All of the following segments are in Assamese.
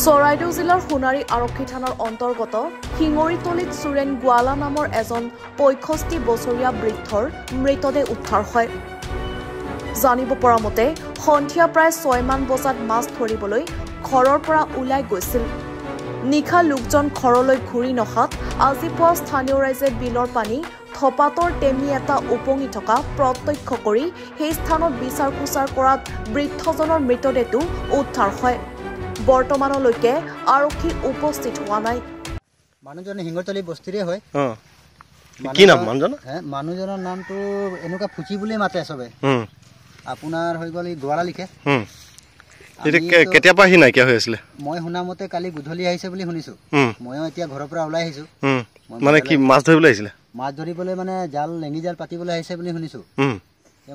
চৰাইদেউ জিলাৰ সোণাৰী আৰক্ষী থানাৰ অন্তৰ্গত শিঙৰিতলিত সুৰেন গোৱালা নামৰ এজন ৬৫ বছৰীয়া বৃদ্ধৰ মৃতদেহ উদ্ধাৰ হয়। জানিব পৰা মতে সন্ধিয়া প্ৰায় ৬ মান বজাত মাছ ধৰিবলৈ ঘৰৰ পৰা ওলাই গৈছিল। নিশা লোকজন ঘৰলৈ ঘূৰি নহাত আজি পুৱা স্থানীয় ৰাইজে বিলৰ পানী থপাতৰ টেমি এটা উপঙি থকা প্ৰত্যক্ষ কৰি সেই স্থানত বিচাৰ খোচাৰ কৰাত বৃদ্ধজনৰ মৃতদেহটো উদ্ধাৰ হয়। বৰ্তমানলৈকে আৰক্ষী উপস্থিত হোৱা নাই। মানুহজন শিঙৰিতলি বস্তিৰে হয়। কি নাম মানুহজন? মানুহজনৰ নামটো এনেকুৱা ফুচি বুলি মাতে চবে। আপোনাৰ হৈ গ'ল গোৱালা লিখে। কেতিয়াৰ পৰা সি নাইকিয়া হৈ আছিলে? মই শুনা মতে কালি গধূলি আহিছে বুলি শুনিছো। ময়ো এতিয়া ঘৰৰ পৰা ওলাই আহিছো। মানে কি মাছ ধৰিবলৈ আহিছিলে? মাছ ধৰিবলৈ মানে জাল লেঙি জাল পাতিবলৈ আহিছে বুলি শুনিছো।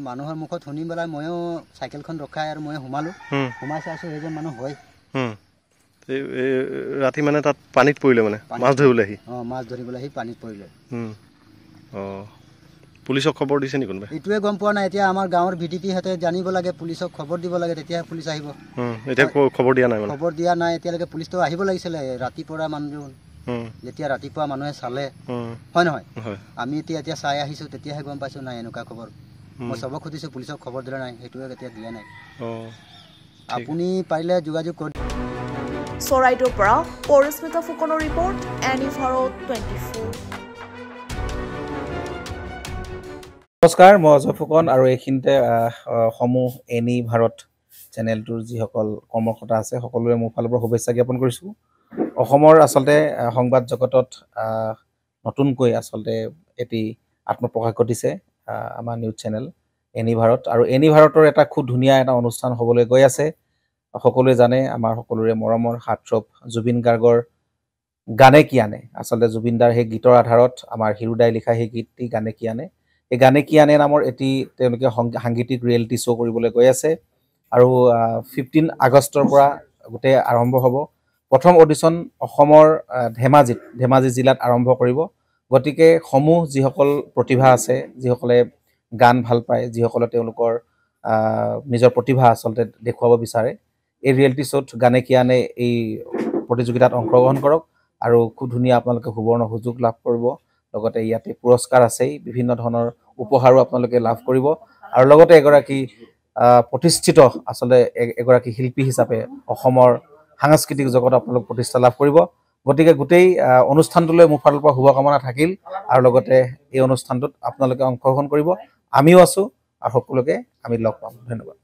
মানুহৰ মুখত শুনি পেলাই ময়ো চাইকেলখন ৰখাই আৰু ময়ো সোমালো। সোমাই চাইছো সেইজন মানুহ হয়। ৰাতি মানে তাত পানীত পৰিলে মানে মাছ ধৰিবলৈ আহি? মাছ ধৰিবলৈ আহি পানীত পৰিলে। পুলিচক খবৰ দিছে নেকি কোনোবাই? এইটোৱে গম পোৱা নাই। এতিয়া আমাৰ গাঁৱৰ ভিডিপি হাতে জানিব লাগে, পুলিচক খবৰ দিব লাগে, তেতিয়াহে পুলিচ আহিব। এতিয়া খবৰ দিয়া নাই? খবৰ দিয়া নাই এতিয়ালৈকে। পুলিচটো আহিব লাগিছিলে ৰাতিপুৱা মানুহজন যেতিয়া ৰাতিপুৱা মানুহে চালে, হয় নহয়? আমি এতিয়া চাই আহিছো, তেতিয়াহে গম পাইছো নাই এনেকুৱা খবৰ। মই চবক সুধিছো পুলিচক খবৰ দিলে নাই, সেইটোৱে এতিয়া দিয়া নাই। আপুনি পাৰিলে যোগাযোগ কৰি। চৰাইদেউৰ পৰা পৰিস্মিতা ফুকনৰ ৰিপৰ্ট, এনি ভাৰত 24। নমস্কাৰ, মই অজয় ফুকন আৰু এইখিনিতে সমূহ এনি ভাৰত চেনেলটোৰ যিসকল কৰ্মকৰ্তা আছে সকলোৰে মোৰ ফালৰ পৰা শুভেচ্ছা জ্ঞাপন কৰিছোঁ। অসমৰ আচলতে সংবাদ জগতত নতুনকৈ আচলতে এটি আত্মপ্ৰকাশ ঘটিছে আমাৰ নিউজ চেনেল এনি ভাৰত। আৰু এনি ভাৰতৰ এটা খুব ধুনীয়া এটা অনুষ্ঠান হ'বলৈ গৈ আছে। সকলোৱে জানে আমাৰ সকলোৰে মৰমৰ হাৰ্টথ্ৰব জুবিন গাৰ্গৰ গানে কি আনে। আচলতে জুবিন দাৰ সেই গীতৰ আধাৰত আমাৰ হিৰুদাই লিখা সেই গীতটি গানে কি আনে, এই গানে কি আনে নামৰ এটি তেওঁলোকে সাংগীতিক ৰিয়েলিটি শ্ব' কৰিবলৈ গৈ আছে। আৰু 15 আগষ্টৰ পৰা গোটেই আৰম্ভ হ'ব। প্ৰথম অডিশ্যন অসমৰ ধেমাজি জিলাত আৰম্ভ কৰিব। গতিকে সমূহ যিসকল প্ৰতিভা আছে, যিসকলে গান ভাল পায়, যিসকলে তেওঁলোকৰ নিজৰ প্ৰতিভা আচলতে দেখুৱাব বিচাৰে, এই ৰিয়েলিটি শ্ব'ত গানে কি আনে এই প্ৰতিযোগিতাত অংশগ্ৰহণ কৰক আৰু খুব ধুনীয়া আপোনালোকে সুবৰ্ণ সুযোগ লাভ কৰিব। লগতে ইয়াতে পুৰস্কাৰ আছেই, বিভিন্ন ধৰণৰ উপহাৰো আপোনালোকে লাভ কৰিব। আৰু লগতে এগৰাকী প্ৰতিষ্ঠিত আচলতে এগৰাকী শিল্পী হিচাপে অসমৰ সাংস্কৃতিক জগতত আপোনালোক প্ৰতিষ্ঠা লাভ কৰিব। গতিকে গোটেই অনুষ্ঠানটোলৈ মোৰ ফালৰ পৰা শুভকামনা থাকিল। আৰু লগতে এই অনুষ্ঠানটোত আপোনালোকে অংশগ্ৰহণ কৰিব, আমিও আছোঁ আৰু সকলোকে আমি লগ পাম। ধন্যবাদ।